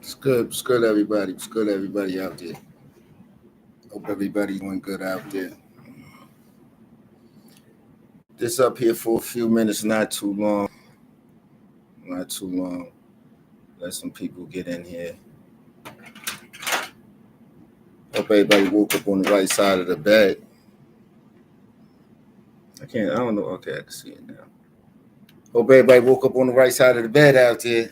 It's good, everybody. It's good, everybody out there. Hope everybody's doing good out there. Just up here for a few minutes, not too long. Not too long. Let some people get in here. Hope everybody woke up on the right side of the bed. I don't know. Okay, I can see it now. Hope everybody woke up on the right side of the bed out there.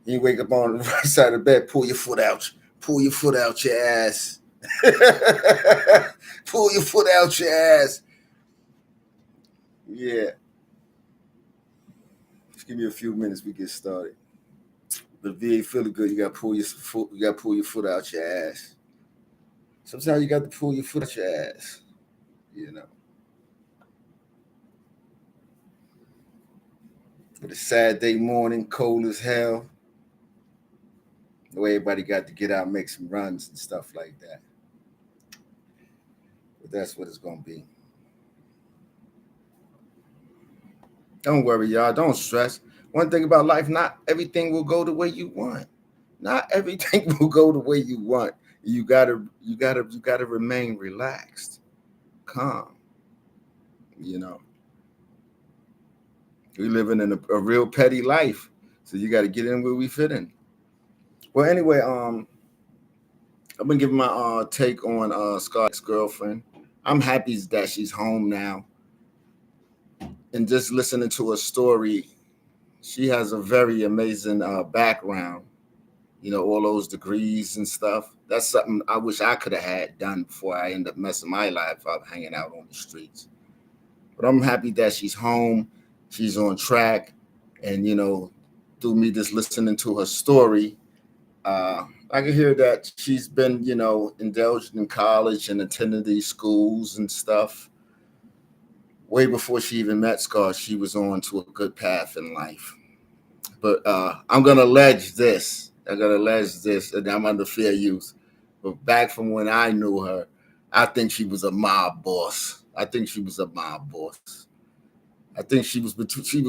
You wake up on the right side of the bed, pull your foot out. Pull your foot out your ass. Pull your foot out your ass. Yeah. Just give me a few minutes. We get started. But if you ain't feeling good, you gotta pull your foot. You gotta pull your foot out your ass. Sometimes you got to pull your foot out your ass. You know. But a Saturday morning, cold as hell. The way everybody got to get out, make some runs and stuff like that. But that's what it's gonna be. Don't worry, y'all. Don't stress. One thing about life, not everything will go the way you want. Not everything will go the way you want. You gotta remain relaxed, calm. You know, we living in a real petty life, so you got to get in where we fit in. Well, anyway, I've been giving my take on Scott's girlfriend. I'm happy that she's home now, and just listening to her story, she has a very amazing background. You know, all those degrees and stuff. That's something I wish I could have had done before I end up messing my life up hanging out on the streets. But I'm happy that she's home, she's on track, and through me just listening to her story, I can hear that she's been, indulged in college and attended these schools and stuff. Way before she even met Scar, she was on to a good path in life. But I'm gonna allege this. I'm gonna allege this, and I'm under fair use. But back from when I knew her, I think she was a mob boss. I think she was a mob boss. I think she was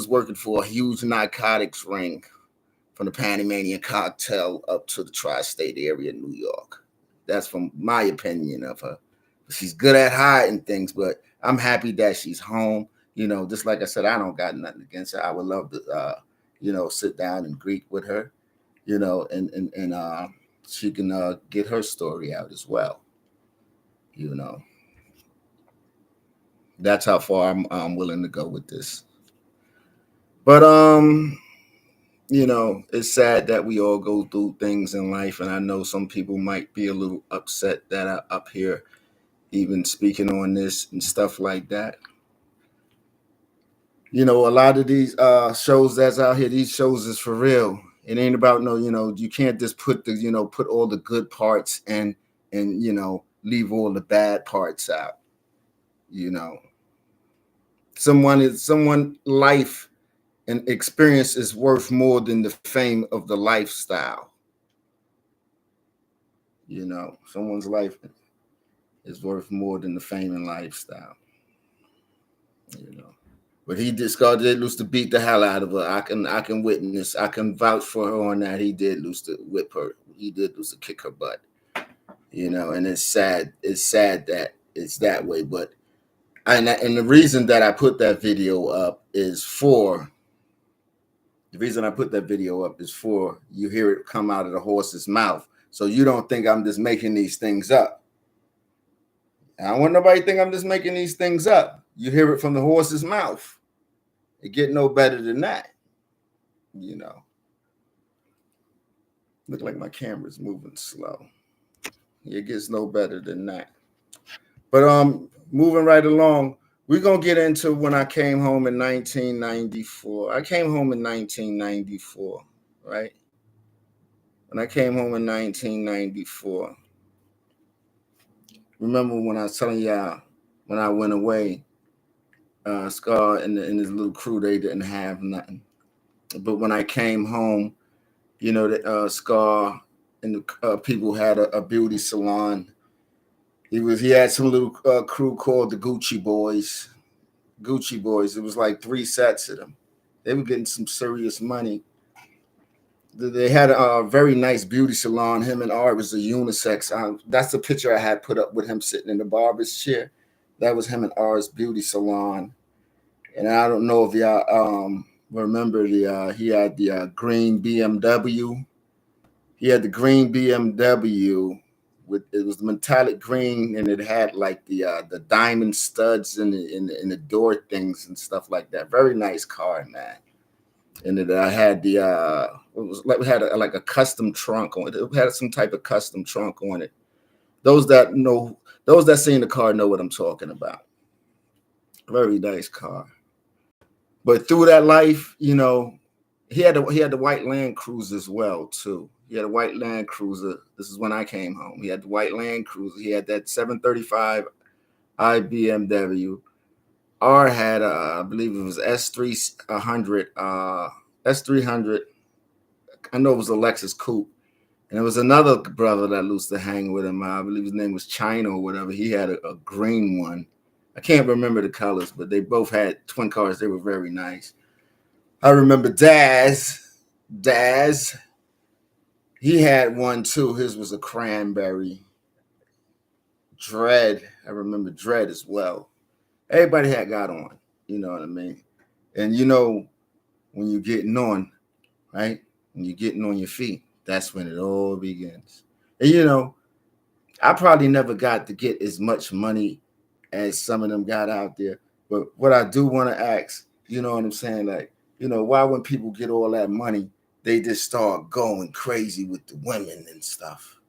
working for a huge narcotics ring from the Panamanian cartel up to the tri-state area in New York. That's from my opinion of her. She's good at hiding things, but I'm happy that she's home. Just like I said, I don't got nothing against her. I would love to, sit down and greet with her, and she can get her story out as well. You know, that's how far I'm willing to go with this. But it's sad that we all go through things in life, and I know some people might be a little upset that I'm up here even speaking on this and stuff like that. A lot of these shows that's out here, these shows is for real. It ain't about no, you can't just put all the good parts and leave all the bad parts out. You know, someone life and experience is worth more than the fame of the lifestyle. Someone's life is worth more than the fame and lifestyle. But he did Scott did lose to beat the hell out of her. I can witness. I can vouch for her on that. He did lose to whip her. He did lose to kick her butt. And it's sad. It's sad that it's that way. But and the reason that I put that video up is for the reason I put that video up is for you hear it come out of the horse's mouth. So you don't think I'm just making these things up. I don't want nobody to think I'm just making these things up. You hear it from the horse's mouth. It get no better than that. Look like my camera's moving slow. It gets no better than that. But moving right along, we're gonna get into when I came home in 1994. I came home in 1994, right? When I came home in 1994. Remember when I was telling y'all when I went away, Scar and his little crew, they didn't have nothing. But when I came home, that Scar and the people had a beauty salon. He had some little crew called the Gucci Boys. Gucci Boys. It was like 3 sets of them. They were getting some serious money. They had a very nice beauty salon. Him and R was a unisex. That's the picture I had put up with him sitting in the barber's chair. That was him and R's beauty salon. And I don't know if y'all remember he had the green BMW. He had the green BMW with it was metallic green and it had like the diamond studs in the door things and stuff like that. Very nice car, man. And it had the it was like we had like a custom trunk on it. It had some type of custom trunk on it. Those that seen the car know what I'm talking about. Very nice car. But through that life, he had the white Land Cruiser as well too. He had a white Land Cruiser. This is when I came home. He had the white Land Cruiser. He had that 735 IBMW. R had I believe it was S300 S300. I know it was a Lexus coupe. And there was another brother that used to hang with him. I believe his name was China or whatever. He had a green one. I can't remember the colors, but they both had twin cars. They were very nice. I remember Daz. He had one too. His was a cranberry. Dread. I remember Dread as well. Everybody had got on. You know what I mean? And when you're getting on, right? When you're getting on your feet, that's when it all begins. And I probably never got to get as much money as some of them got out there. But what I do want to ask, you know what I'm saying? Like, why when people get all that money, they just start going crazy with the women and stuff?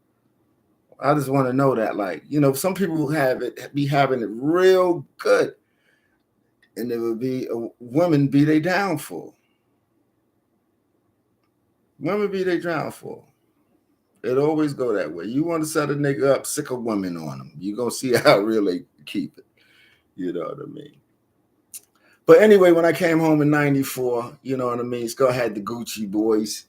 I just want to know that, like, some people be having it real good. And there would be women be they downfall. Women be they downfall. It always go that way. You want to set a nigga up, sick of women on him. You gonna see how real they keep it. You know what I mean? But anyway, when I came home in '94, you know what I mean. Skull had the Gucci boys.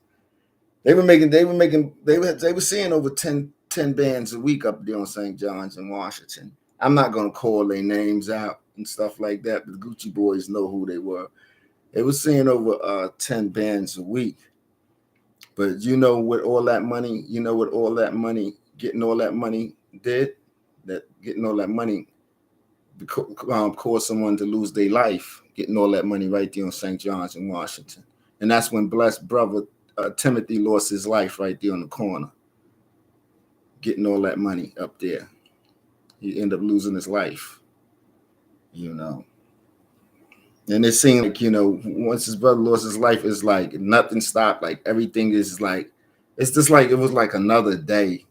They were seeing over 10 bands a week up there on St. John's in Washington. I'm not gonna call their names out and stuff like that, but the Gucci boys know who they were. They were seeing over 10 bands a week. But with all that money, getting all that money did, that getting all that money caused someone to lose their life, getting all that money right there on St. John's in Washington. And that's when blessed brother Timothy lost his life right there on the corner, getting all that money up there. He ended up losing his life, And it seemed like, once his brother lost his life, it's like nothing stopped. Like everything is like, it's just like, it was like another day,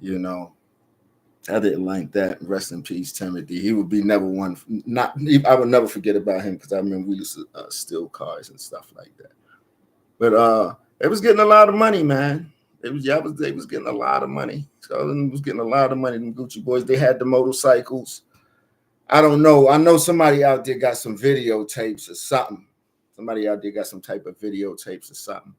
I didn't like that. Rest in peace, Timothy. He would be never one. I would never forget about him because I remember we used to steal cars and stuff like that. But it was getting a lot of money, man. They was getting a lot of money. So it was getting a lot of money. Them Gucci boys, they had the motorcycles. I don't know. I know somebody out there got some videotapes or something. Somebody out there got some type of videotapes or something.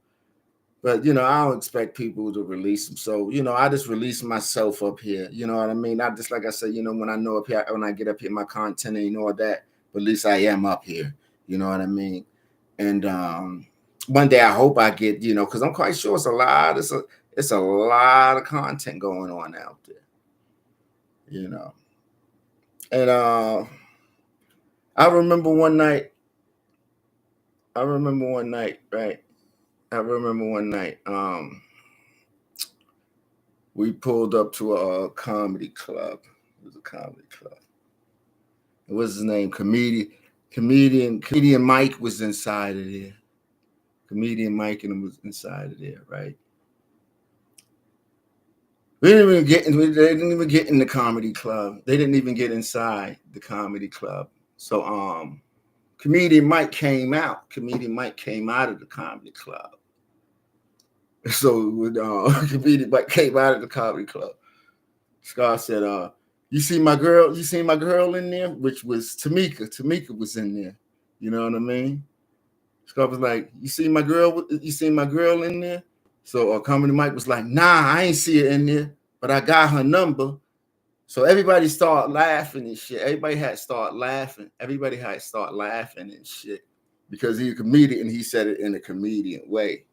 But, I don't expect people to release them. So, I just release myself up here. You know what I mean? Not just like I said, when I know up here, when I get up here, my content ain't all that. But at least I am up here. You know what I mean? And one day I hope I get, because I'm quite sure it's a lot of content going on out there. And I remember one night, right? We pulled up to a comedy club. It was a comedy club. What was his name? Comedian Mike was inside of there. Comedian Mike and him was inside of there, right? They didn't even get in the comedy club. They didn't even get inside the comedy club. So Comedian Mike came out. Comedian Mike came out of the comedy club. So when Comedian Mike came out of the comedy club, Scar said, you see my girl in there? Which was Tamika. Tamika was in there. You know what I mean? Scar was like, you see my girl in there? So Comedy Mike was like, nah, I ain't see her in there, but I got her number. So everybody started laughing and shit. Everybody had to start laughing. Everybody had to start laughing and shit because he's a comedian and he said it in a comedian way.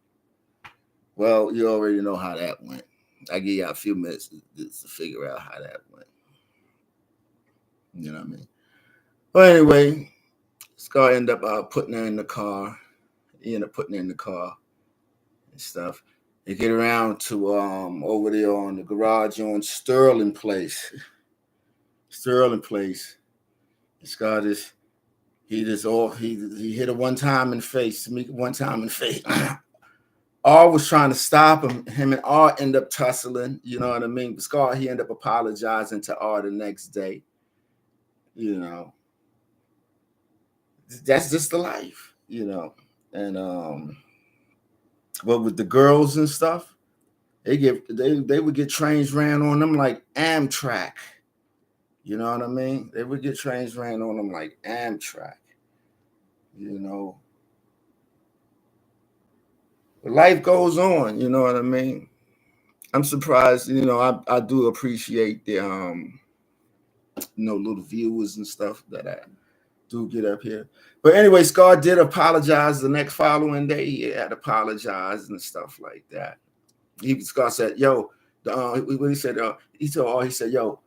Well, you already know how that went. I give you a few minutes to figure out how that went. You know what I mean? Well, anyway, Scar ended up putting her in the car. He ended up putting her in the car and stuff. They get around to over there on the garage on Sterling Place. Sterling Place. Scar just he hit her one time in the face. Tamika one time in the face. R was trying to stop him. Him and R end up tussling. You know what I mean? But Scar, he ended up apologizing to R the next day. You know, that's just the life. You know, and but with the girls and stuff, they would get trains ran on them like Amtrak. You know what I mean? They would get trains ran on them like Amtrak. You know, but life goes on. You know what I mean? I'm surprised. You know, I do appreciate the little viewers and stuff that I do get up here. But anyway, Scar did apologize the next following day. He had apologized and stuff like that. Scar said, "Yo," when he said, he said, "Yo,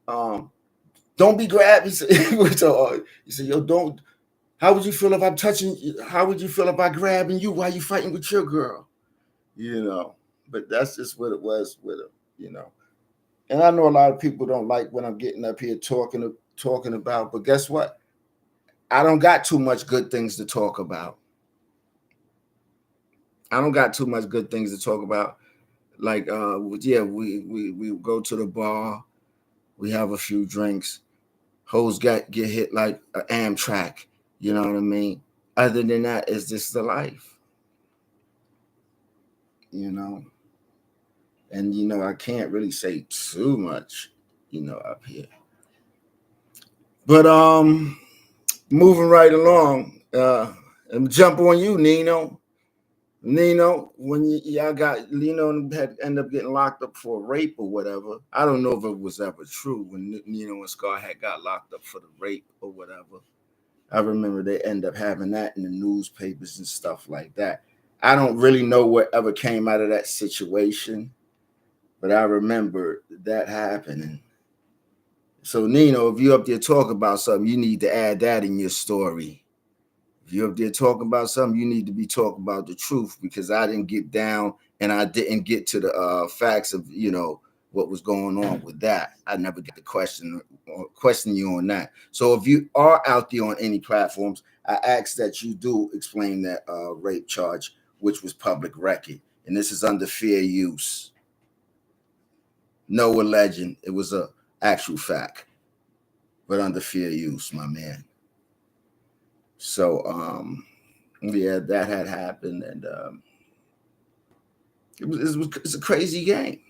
don't be grabbed." He said, he said, "Yo, don't. How would you feel if I'm touching? How would you feel if I grabbing you while you fighting with your girl? You know." But that's just what it was with him. You know. And I know a lot of people don't like when I'm getting up here talking about, but guess what? I don't got too much good things to talk about. I don't got too much good things to talk about. Like, yeah, we go to the bar, we have a few drinks. Hoes get hit like an Amtrak. You know what I mean? Other than that, it's just the life. You know, and I can't really say too much. Up here, but moving right along. And jump on you, Nino. Nino, when y'all got Nino had ended up getting locked up for rape or whatever. I don't know if it was ever true when Nino and Scar had got locked up for the rape or whatever. I remember they end up having that in the newspapers and stuff like that. I don't really know what ever came out of that situation, but I remember that happening. So Nino, if you're up there talking about something, you need to add that in your story. If you're up there talking about something, you need to be talking about the truth, because I didn't get down and I didn't get to the facts of what was going on with that. I never get to question you on that. So if you are out there on any platforms, I ask that you do explain that rape charge, which was public record, and this is under fair use. No alleging, it was a actual fact, but under fair use, my man. So yeah, that had happened, and it's a crazy game.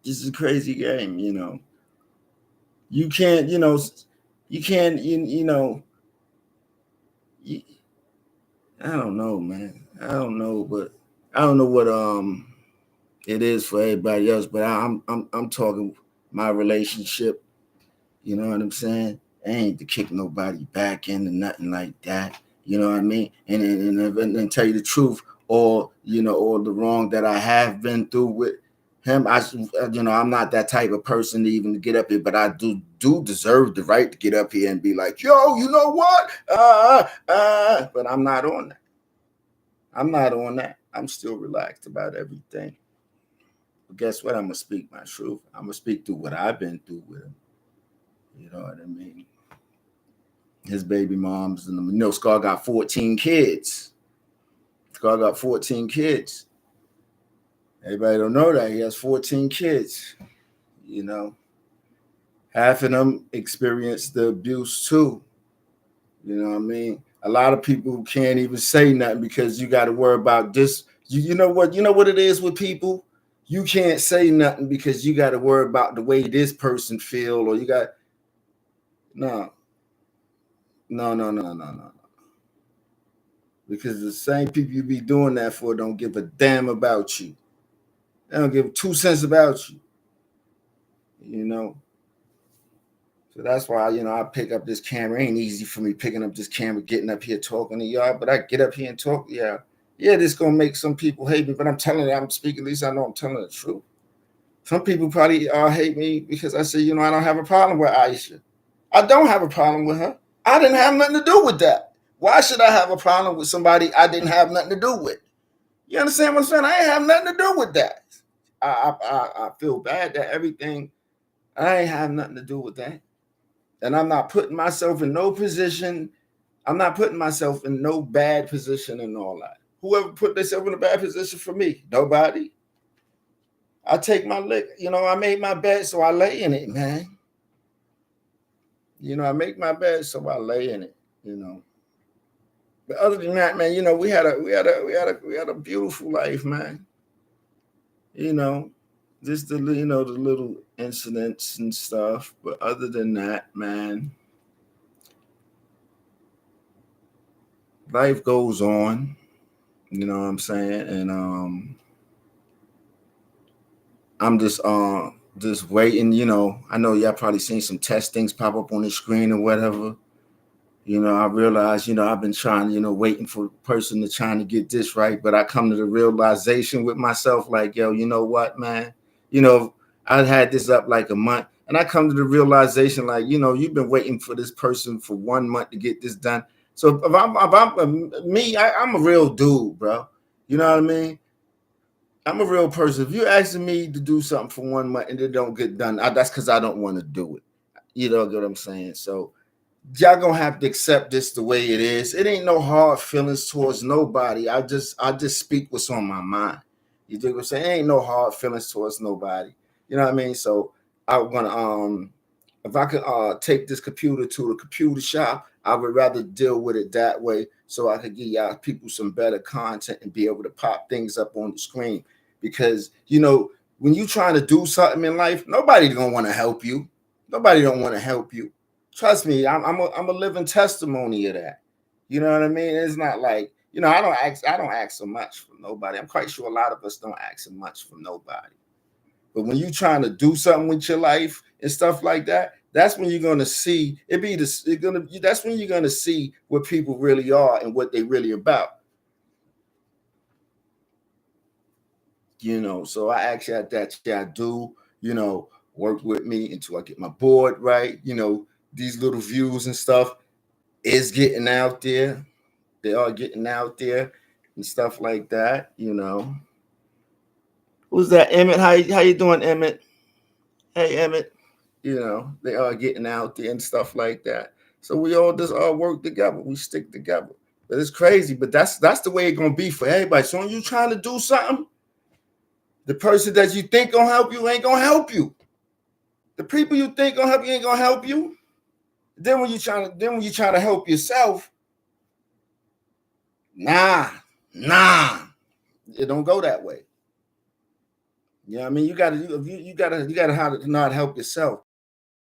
It's a crazy game, You can't, you can't, you, I don't know, man. I don't know, but I don't know what it is for everybody else. But I'm talking my relationship. You know what I'm saying? I ain't to kick nobody back into nothing like that. You know what I mean? And tell you the truth, or or the wrong that I have been through with him. I'm not that type of person to even get up here, but I do deserve the right to get up here and be like, yo, you know what? But I'm not on that. I'm not on that. I'm still relaxed about everything. But guess what? I'm gonna speak my truth. I'm gonna speak through what I've been through with him. You know what I mean? His baby moms, and Scar got 14 kids. Scar got 14 kids. Everybody don't know that he has 14 kids. Half of them experienced the abuse too. You know what I mean? A lot of people can't even say nothing because you got to worry about this. You know what? You know what it is with people? You can't say nothing because you got to worry about the way this person feel, or you got no. Because the same people you be doing that for don't give a damn about you. They don't give 2 cents about you. So that's why, I pick up this camera. It ain't easy for me picking up this camera, getting up here talking to y'all, but I get up here and talk. Yeah, Yeah, this gonna make some people hate me, but I'm telling you, I'm speaking. At least I know I'm telling the truth. Some people probably hate me because I say, I don't have a problem with Aisha. I don't have a problem with her. I didn't have nothing to do with that. Why should I have a problem with somebody I didn't have nothing to do with? You understand what I'm saying? I ain't have nothing to do with that. I feel bad that everything. I ain't have nothing to do with that, and I'm not putting myself in no position. I'm not putting myself in no bad position and all that. Whoever put themselves in a bad position for me? Nobody. I take my lick. I made my bed, so I lay in it, man. I make my bed, so I lay in it. But other than that, man, we had a beautiful life, man. You know, just the little incidents and stuff. But other than that, man, life goes on. You know what I'm saying? And I'm just waiting. I know y'all probably seen some test things pop up on the screen or whatever. I realize, I've been trying, waiting for a person to trying to get this right, but I come to the realization with myself, like, yo, you know what, man? You know, I had this up like a month, and I come to the realization, like, you've been waiting for this person for 1 month to get this done. So if I'm me, I'm a real dude, bro. You know what I mean? I'm a real person. If you're asking me to do something for 1 month and it don't get done, that's because I don't want to do it. You know what I'm saying? So y'all gonna have to accept this the way it is. It ain't no hard feelings towards nobody. I just speak what's on my mind. You dig what I'm saying? It ain't no hard feelings towards nobody. You know what I mean? So I want to if I could take this computer to the computer shop, I would rather deal with it that way so I could give y'all people some better content and be able to pop things up on the screen. Because when you trying to do something in life, nobody's gonna want to help you. Nobody don't want to help you. Trust me, I'm a living testimony of that. You know what I mean? It's not like I don't ask so much from nobody. I'm quite sure a lot of us don't ask so much from nobody. But when you're trying to do something with your life and stuff like that, that's when you're gonna see it be this. That's when you're gonna see what people really are and what they really about. So I ask you that y'all do. Work with me until I get my board right. These little views and stuff is getting out there. They are getting out there and stuff like that. Who's that? Emmett? How you doing, Emmett? Hey, Emmett. They are getting out there and stuff like that. So we all just all work together. We stick together. But it's crazy. But that's the way it's gonna be for everybody. So when you trying to do something, the person that you think gonna help you ain't gonna help you. The people you think gonna help you ain't gonna help you. Then when you trying to help yourself, nah, it don't go that way. You know what I mean? You gotta know how to help yourself.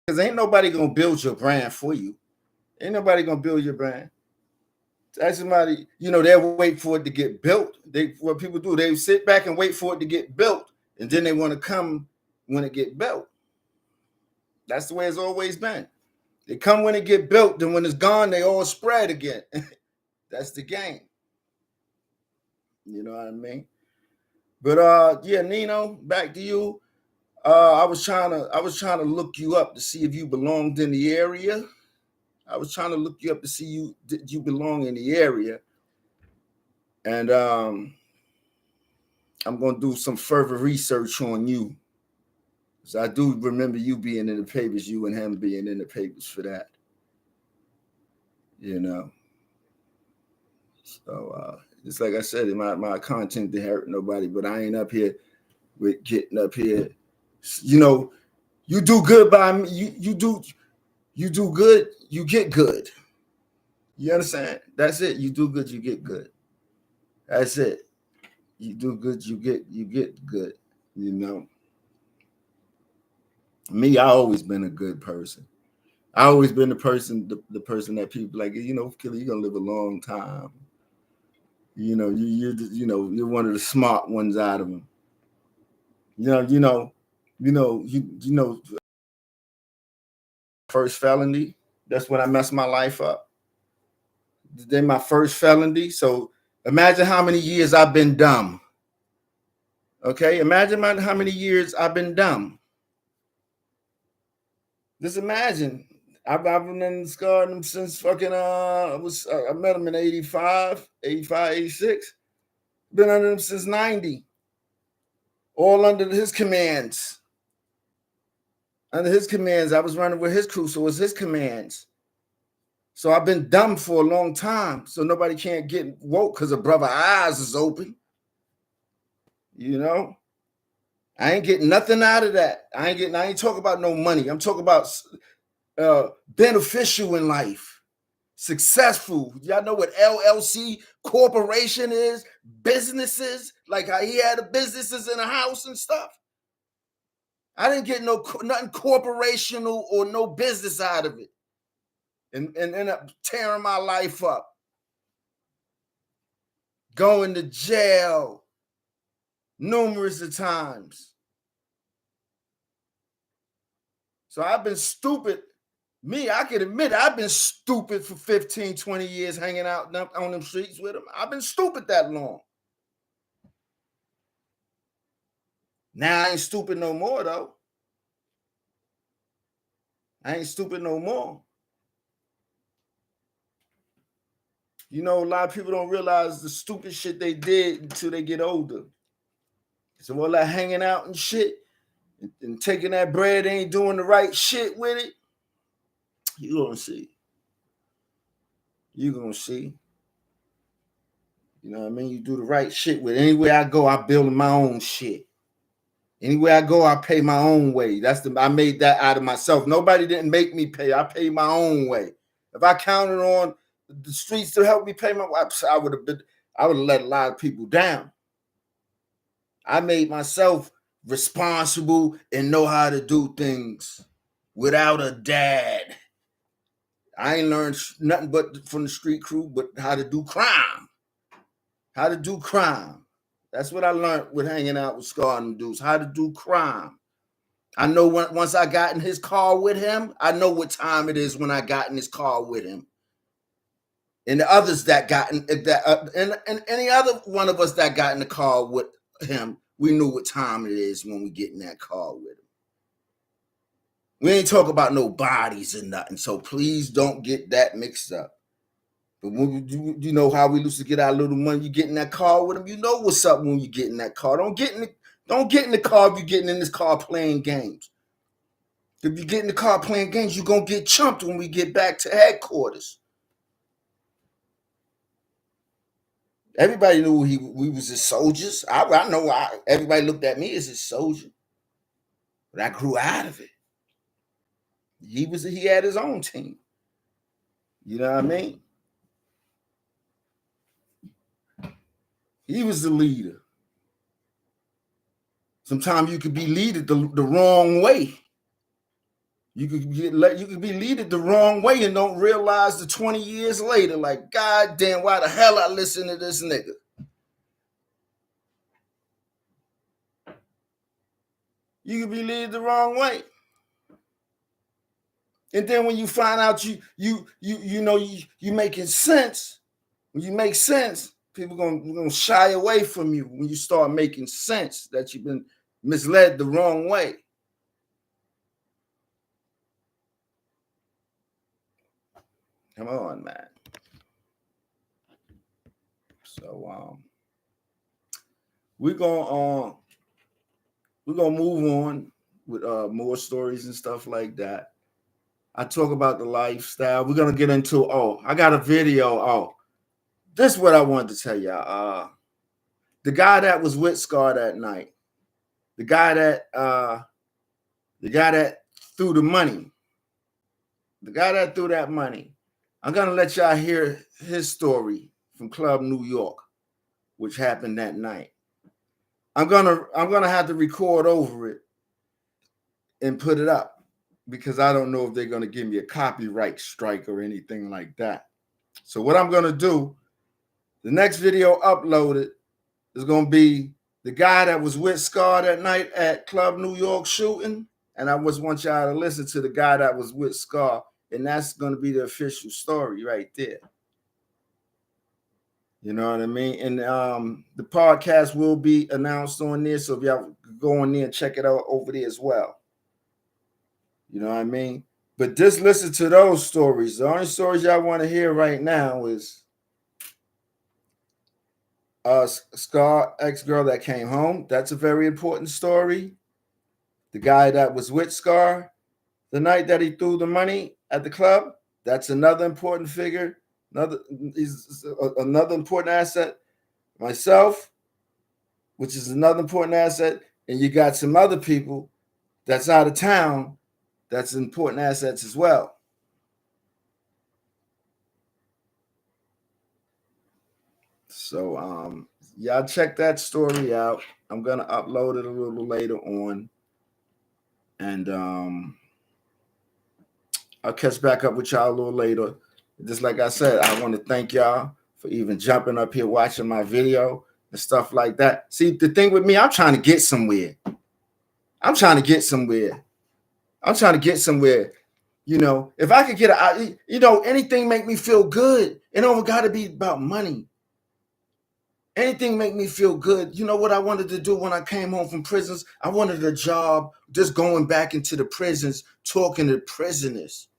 Because ain't nobody gonna build your brand for you. Ain't nobody gonna build your brand. Ask somebody, they'll wait for it to get built. What people do, they sit back and wait for it to get built, and then they want to come when it get built. That's the way it's always been. They come when it get built, then when it's gone, they all spread again. That's the game. You know what I mean? But yeah, Nino, back to you. I was trying to look you up to see if you belonged in the area. I was trying to look you up to see did you belong in the area, and I'm gonna do some further research on you. So I do remember you being in the papers, you and him being in the papers for that. You know, so it's like I said, my content didn't hurt nobody, but I ain't up here with getting up here. You know, you do good by me. You do good, you get good. You understand? That's it. You do good, you get good. That's it. You do good, you get good. You know, me, I always been a good person. I always been the person that people like. Killer, you're gonna live a long time. You're one of the smart ones out of them. You know, you know, you know. First felony. That's when I messed my life up. Then my first felony. So Imagine how many years I've been dumb. Okay, imagine how many years I've been dumb. Just imagine. I've been in this garden since fucking I met him in 85, 86. Been under him since 90. All under his commands. Under his commands. I was running with his crew, so it was his commands. So I've been dumb for a long time. So nobody can't get woke because a brother eyes is open. You know? I ain't getting nothing out of that. I ain't talking about no money. I'm talking about beneficial in life. Successful. Y'all know what LLC corporation is? Businesses. Like how he had the businesses in a house and stuff. I didn't get nothing corporational or no business out of it. And end up tearing my life up. Going to jail numerous of times. So I've been stupid. Me, I can admit I've been stupid for 15, 20 years hanging out on them streets with him. I've been stupid that long. Now I ain't stupid no more, though. I ain't stupid no more. You know, a lot of people don't realize the stupid shit they did until they get older. So all that hanging out and shit and taking that bread, ain't doing the right shit with it. You gonna see. You gonna see. You know what I mean? You do the right shit with it. Anywhere I go, I build my own shit. Anywhere I go, I pay my own way. I made that out of myself. Nobody didn't make me pay. I paid my own way. If I counted on the streets to help me pay my way, I would have let a lot of people down. I made myself responsible and know how to do things without a dad. I ain't learned nothing but from the street crew, but how to do crime. How to do crime. That's what I learned with hanging out with Scar and dudes. How to do crime. I know once I got in his car with him, I know what time it is when I got in his car with him. And the others that got in and any other one of us that got in the car with him, we knew what time it is when we get in that car with him. We ain't talk about no bodies and nothing, so please don't get that mixed up. But when you know how we used to get our little money, you get in that car with him, you know what's up when you get in that car. Don't get in the car if you're getting in this car playing games. If you get in the car playing games, you're going to get chumped when we get back to headquarters. Everybody knew we was his soldiers. I know everybody looked at me as his soldier. But I grew out of it. He had his own team. You know what I mean? He was the leader. Sometimes you could be leaded the wrong way. You could be leaded the wrong way and don't realize the 20 years later, like, God damn, why the hell I listen to this nigga? You could be leaded the wrong way. And then when you find out you making sense, when you make sense, people gonna shy away from you when you start making sense that you've been misled the wrong way. Come on, man. So we're gonna move on with more stories and stuff like that. I talk about the lifestyle. We're gonna get into I got a video. This is what I wanted to tell y'all. The guy that was with Scar that night, the guy that threw the money, the guy that threw that money. I'm gonna let y'all hear his story from Club New York, which happened that night. I'm gonna have to record over it and put it up because I don't know if they're gonna give me a copyright strike or anything like that. So what I'm gonna do, the next video uploaded is gonna be the guy that was with Scar that night at Club New York shooting, and I just want y'all to listen to the guy that was with Scar, and that's gonna be the official story right there. You know what I mean? And the podcast will be announced on there. So if y'all go on there and check it out over there as well. You know what I mean? But just listen to those stories. The only stories y'all want to hear right now is Scar ex-girl that came home. That's a very important story. The guy that was with Scar the night that he threw the money at the club. That's another important figure. Another important asset. Myself, which is another important asset. And you got some other people that's out of town that's important assets as well. So y'all check that story out. I'm gonna upload it a little later on. And I'll catch back up with y'all a little later. Just like I said, I want to thank y'all for even jumping up here watching my video and stuff like that. See, the thing with me, I'm trying to get somewhere. I'm trying to get somewhere. You know, if I could get anything make me feel good. It don't got to be about money. Anything make me feel good. You know what I wanted to do when I came home from prisons? I wanted a job just going back into the prisons, talking to prisoners.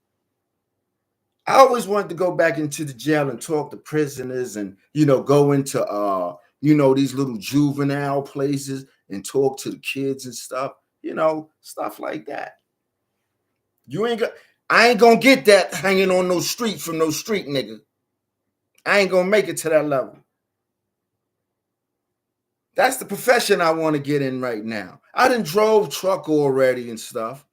I always wanted to go back into the jail and talk to prisoners and, go into, these little juvenile places and talk to the kids and stuff, stuff like that. I ain't gonna get that hanging on no street from no street nigga. I ain't gonna make it to that level. That's the profession I want to get in right now. I done drove truck already and stuff.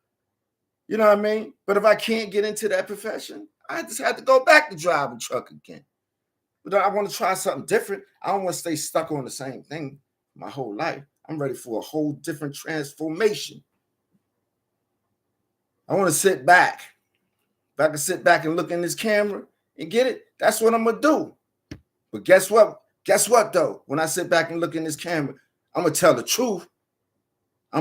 You know what I mean? But if I can't get into that profession, I just have to go back to driving truck again. But I want to try something different. I don't want to stay stuck on the same thing my whole life. I'm ready for a whole different transformation. I want to sit back. If I can sit back and look in this camera and get it, that's what I'm going to do. But guess what? Guess what, though? When I sit back and look in this camera, I'm going to tell the truth. I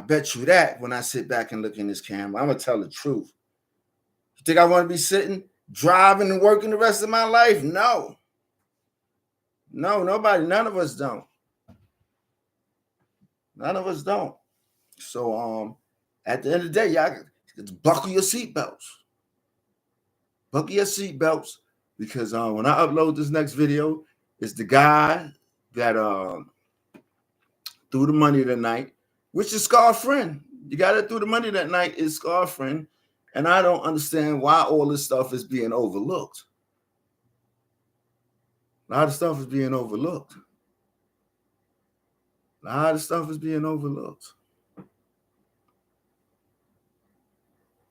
bet you that when I sit back and look in this camera, I'm going to tell the truth. You think I want to be sitting, driving, and working the rest of my life? No. No, nobody, none of us don't. None of us don't. So at the end of the day, y'all buckle your seatbelts. Buckle your seatbelts because when I upload this next video, it's the guy that threw the money that night, which is Scar's friend. The guy that threw the money that night is Scar's friend. And I don't understand why all this stuff is being overlooked. A lot of stuff is being overlooked.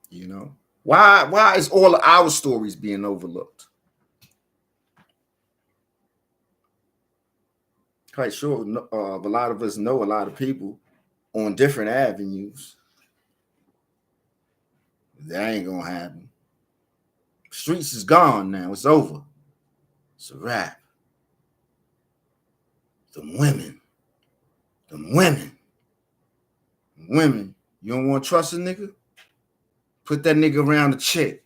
You know, why is all of our stories being overlooked? Quite sure a lot of us know a lot of people on different avenues. That ain't gonna happen. Streets is gone now. It's over. It's a wrap. Them women. You don't want to trust a nigga? Put that nigga around a chick.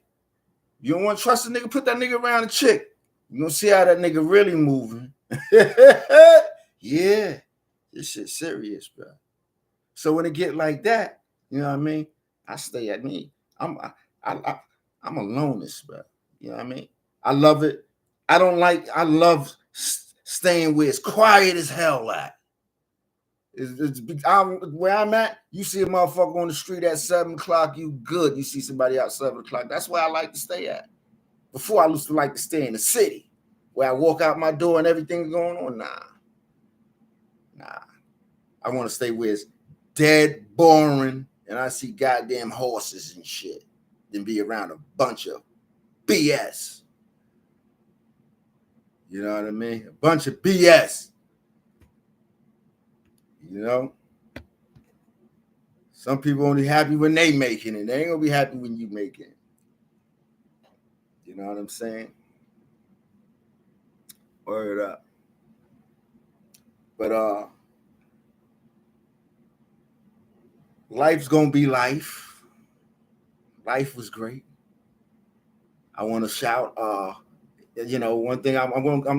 You don't want to trust a nigga? Put that nigga around a chick. You gonna see how that nigga really moving. Yeah. This shit serious, bro. So when it get like that, you know what I mean? I stay at me. I'm a lonist, bro. You know what I mean? I love it. I love staying where it's quiet as hell at. Where I'm at, you see a motherfucker on the street at 7 o'clock, you good. You see somebody out 7 o'clock. That's where I like to stay at. Before, I used to like to stay in the city, where I walk out my door and everything going on. Nah. I want to stay where it's dead boring and I see goddamn horses and shit than be around a bunch of BS. You know what I mean? A bunch of BS. You know? Some people only happy when they making it. They ain't gonna be happy when you making it. You know what I'm saying? Word up. But life's gonna be life. Life was great. I want to shout you know, one thing I'm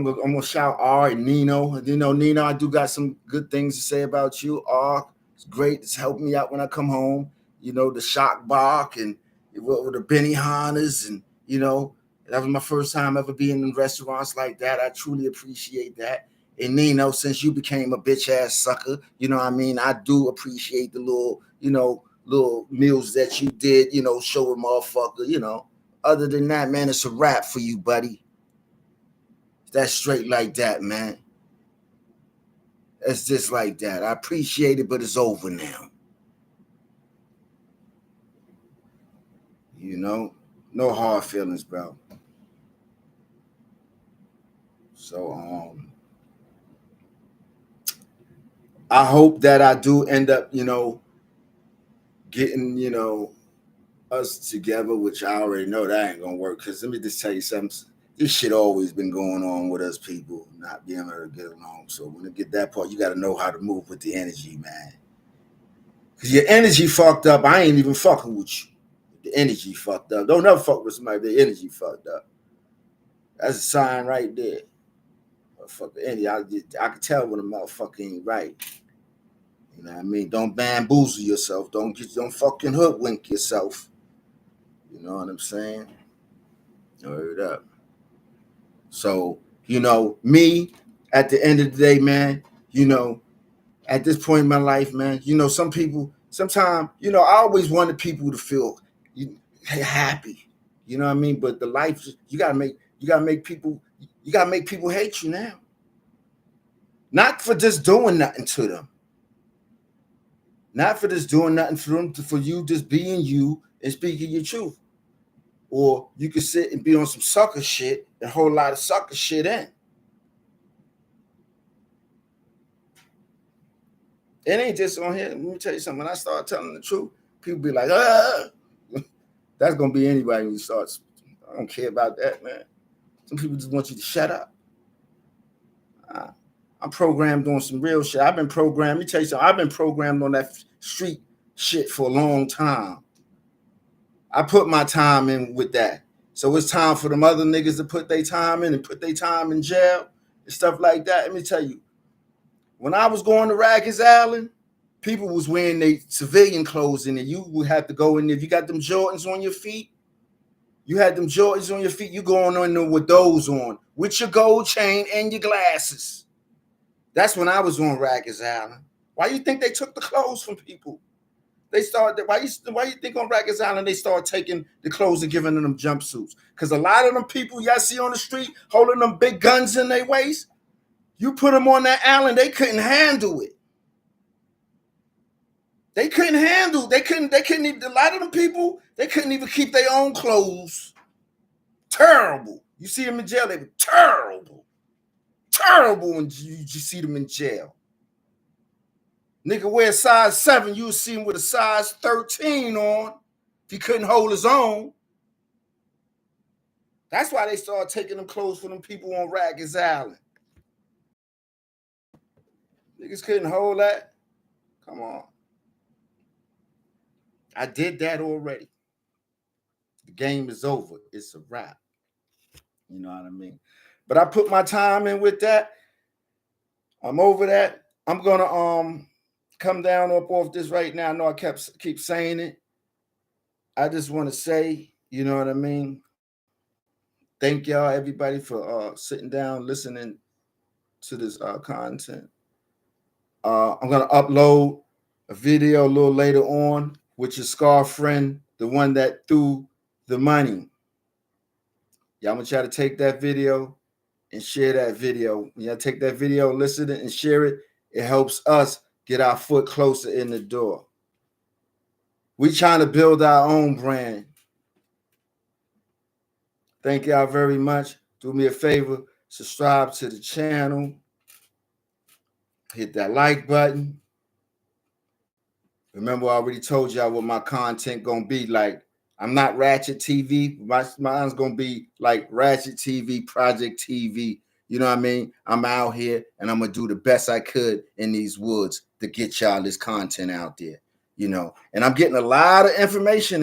gonna shout R and Nino. You know, Nino, I do got some good things to say about you. R, it's great. It's helped me out when I come home. You know, the shock bark and with the Benny Hannas, and you know, that was my first time ever being in restaurants like that. I truly appreciate that. And Nino, since you became a bitch ass sucker, you know what I mean? I do appreciate the little, you know, little meals that you did, you know, show a motherfucker, you know. Other than that, man, it's a wrap for you, buddy. That's straight like that, man. It's just like that. I appreciate it, but it's over now. You know? No hard feelings, bro. So I hope that I do end up, you know, getting, you know, us together, which I already know that ain't gonna work. Cause let me just tell you something. This shit always been going on with us people not being able to get along. So when you get that part, you got to know how to move with the energy, man. Cause your energy fucked up. I ain't even fucking with you. The energy fucked up. Don't ever fuck with somebody. The energy fucked up. That's a sign right there. Fuck the energy. I can tell when a motherfucker ain't right. You know what I mean? Don't bamboozle yourself. Don't fucking hoodwink yourself. You know what I'm saying? Word up. So, you know, me at the end of the day, man, you know, at this point in my life, man, you know, some people, sometimes, you know, I always wanted people to feel happy. You know what I mean? But the life, you gotta make people hate you now. Not for just doing nothing to them. Not for just doing nothing for them, for you just being you and speaking your truth. Or you could sit and be on some sucker shit and hold a lot of sucker shit in. It ain't just on here. Let me tell you something. When I start telling the truth, people be like, ah. That's gonna be anybody when you start. I don't care about that, man. Some people just want you to shut up. I'm programmed on some real shit. I've been programmed. Let me tell you something. I've been programmed on that street shit for a long time. I put my time in with that. So it's time for them other niggas to put their time in and put their time in jail and stuff like that. Let me tell you, when I was going to Rikers Island, people was wearing their civilian clothes in it. You would have to go in there. If you got them Jordans on your feet, you had them Jordans on your feet, you going on there with those on, with your gold chain and your glasses. That's when I was on Rikers Island. Why you think they took the clothes from people? They started. Why you think on Rikers Island they start taking the clothes and giving them jumpsuits? Because a lot of them people y'all see on the street holding them big guns in their waist, you put them on that island, they couldn't handle it. They couldn't handle. They couldn't even. A lot of them people they couldn't even keep their own clothes. Terrible. You see them in jail, they were terrible. Terrible when you see them in jail. Nigga wear size 7, you'll see him with a size 13 on if he couldn't hold his own. That's why they started taking them clothes for them people on Rikers Island. Niggas couldn't hold that. Come on. I did that already. The game is over. It's a wrap. You know what I mean? But I put my time in with that. I'm over that. I'm gonna come down up off this right now. I know I keep saying it. I just want to say, you know what I mean? Thank y'all, everybody, for sitting down, listening to this content. I'm gonna upload a video a little later on, which is Scar Friend, the one that threw the money. Y'all want y'all to take that video and share that video. When y'all take that video, listen it and share it. It helps us get our foot closer in the door. We trying to build our own brand. Thank y'all very much. Do me a favor, subscribe to the channel. Hit that like button. Remember, I already told y'all what my content gonna be like. I'm not Ratchet TV. Mine's gonna be like Ratchet TV, Project TV. You know what I mean? I'm out here and I'm gonna do the best I could in these woods to get y'all this content out there. You know, and I'm getting a lot of information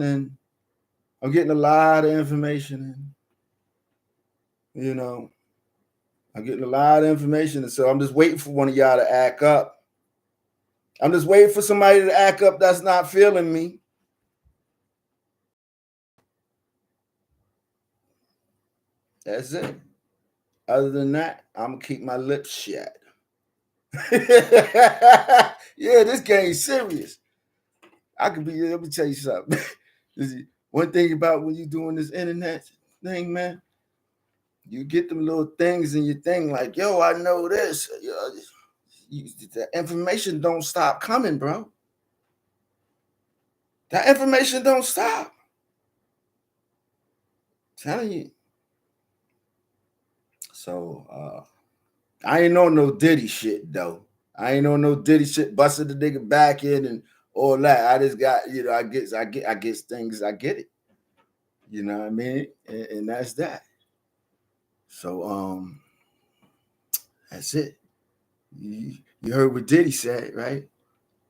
in. I'm getting a lot of information in. You know, I'm getting a lot of information, and so I'm just waiting for one of y'all to act up. I'm just waiting for somebody to act up that's not feeling me. That's it. Other than that, I'm gonna keep my lips shut. Yeah, this game's serious. I could be. Let me tell you something. One thing about when you doing this internet thing, man, you get them little things in your thing like, yo, I know this. The information don't stop coming, bro. That information don't stop. I'm telling you. So I ain't know no Diddy shit though. I ain't know no Diddy shit, busted the nigga back in and all that. I just got, I get things, I get it. You know what I mean? And that's that. So that's it. You heard what Diddy said, right?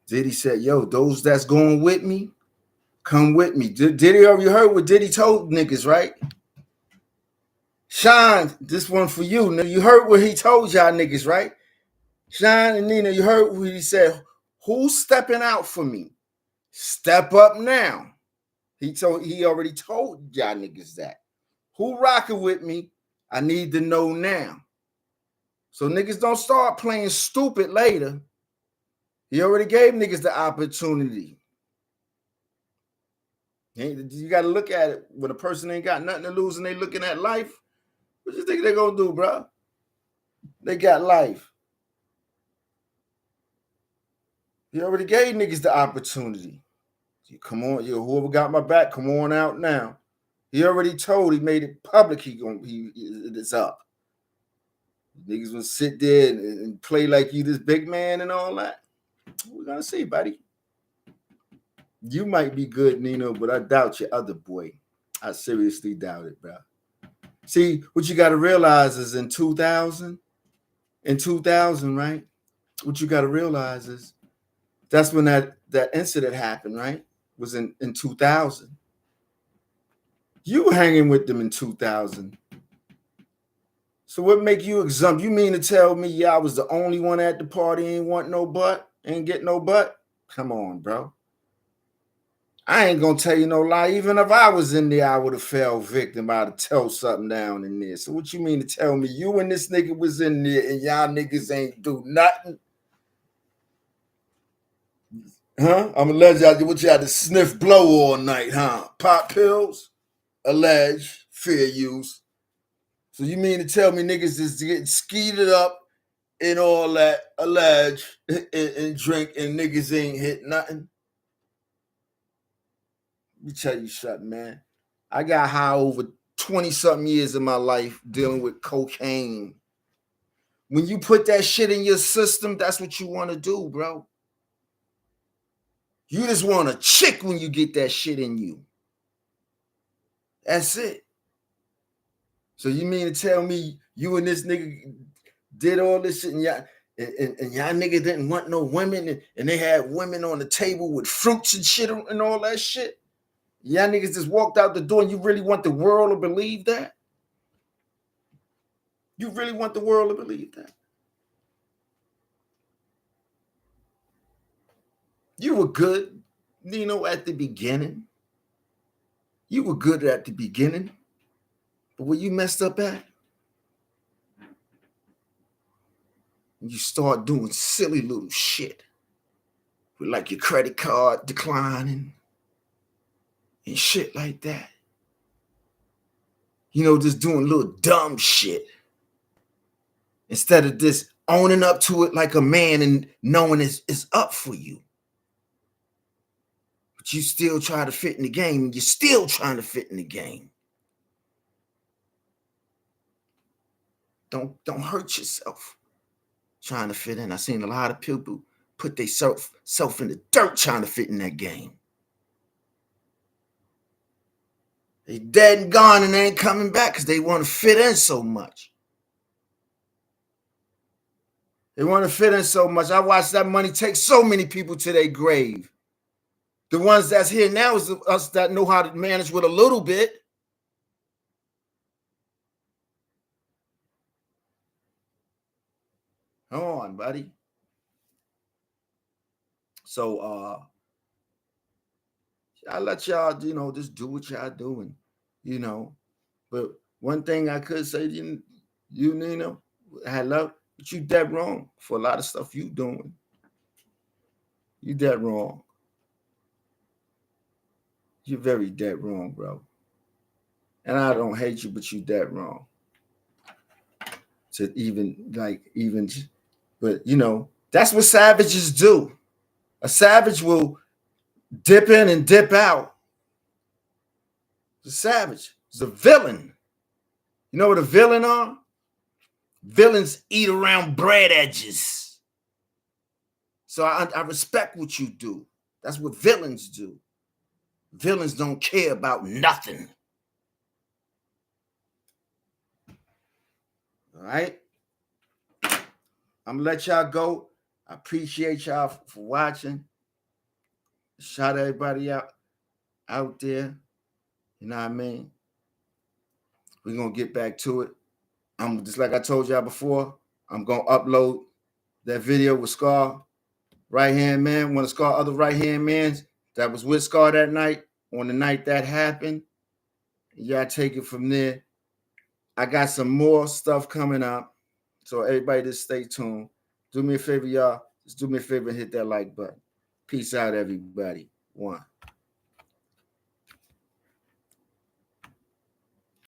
Diddy said, yo, those that's going with me, come with me. Diddy already heard what Diddy told niggas, right? Sean, this one for you. Now, you heard what he told y'all niggas, right? Sean and Nina, you heard what he said. Who's stepping out for me? Step up now. He already told y'all niggas that. Who rocking with me? I need to know now. So niggas don't start playing stupid later. He already gave niggas the opportunity. You got to look at it. When a person ain't got nothing to lose and they looking at life, what you think they gonna do, bro? They got life. He already gave niggas the opportunity. Come on, whoever got my back, come on out now. He already told, he made it public. It's up. Niggas will sit there and play like you this big man and all that. We're gonna see, buddy. You might be good, Nino, but I doubt your other boy. I seriously doubt it, bro. See, what you got to realize is in 2000, right? What you got to realize is that's when that incident happened, right? Was in 2000. You were hanging with them in 2000. So what make you exempt? You mean to tell me I was the only one at the party ain't want no butt, ain't get no butt? Come on, bro. I ain't gonna tell you no lie. Even if I was in there, I would have fell victim. I'd have tell something down in there. So what you mean to tell me you and this nigga was in there and y'all niggas ain't do nothing? Huh? I'm alleged y'all what you had to sniff blow all night, huh? Pop pills? Alleged, fair use. So you mean to tell me niggas is getting skeeted up and all that, alleged, and drink and niggas ain't hit nothing? Let me tell you something, man. I got high over 20-something years of my life dealing with cocaine. When you put that shit in your system, that's what you want to do, bro. You just want a chick when you get that shit in you. That's it. So you mean to tell me you and this nigga did all this shit and y'all nigga didn't want no women and they had women on the table with fruits and shit and all that shit? Y'all niggas just walked out the door and you really want the world to believe that? You really want the world to believe that? You were good, at the beginning. You were good at the beginning. But where you messed up at? You start doing silly little shit. With like your credit card declining and shit like that. Just doing little dumb shit. Instead of just owning up to it like a man and knowing it's up for you. But you still try to fit in the game and you're still trying to fit in the game. Don't hurt yourself trying to fit in. I've seen a lot of people put themselves in the dirt trying to fit in that game. They dead and gone and they ain't coming back because they want to fit in so much. They want to fit in so much. I watched that money take so many people to their grave. The ones that's here now is us that know how to manage with a little bit. Come on, buddy. So I let y'all, just do what y'all doing, But one thing I could say to you Nina, I love, but you dead wrong for a lot of stuff you doing. You dead wrong. You're very dead wrong, bro. And I don't hate you, but you dead wrong. To even, but that's what savages do. A savage will dip in and dip out. The savage is a villain. You know what a villain are? Villains eat around bread edges. So I respect what you do. That's what villains do. Villains don't care about nothing. All right? I'm going to let y'all go. I appreciate y'all for watching. Shout everybody out there. You know what I mean? We're going to get back to it. I'm just like I told y'all before, I'm going to upload that video with Scar, right hand man, one of Scar other right hand mans that was with Scar that night, on the night that happened. Y'all take it from there. I got some more stuff coming up. So everybody just stay tuned. Do me a favor, y'all. Just do me a favor and hit that like button. Peace out, everybody. One.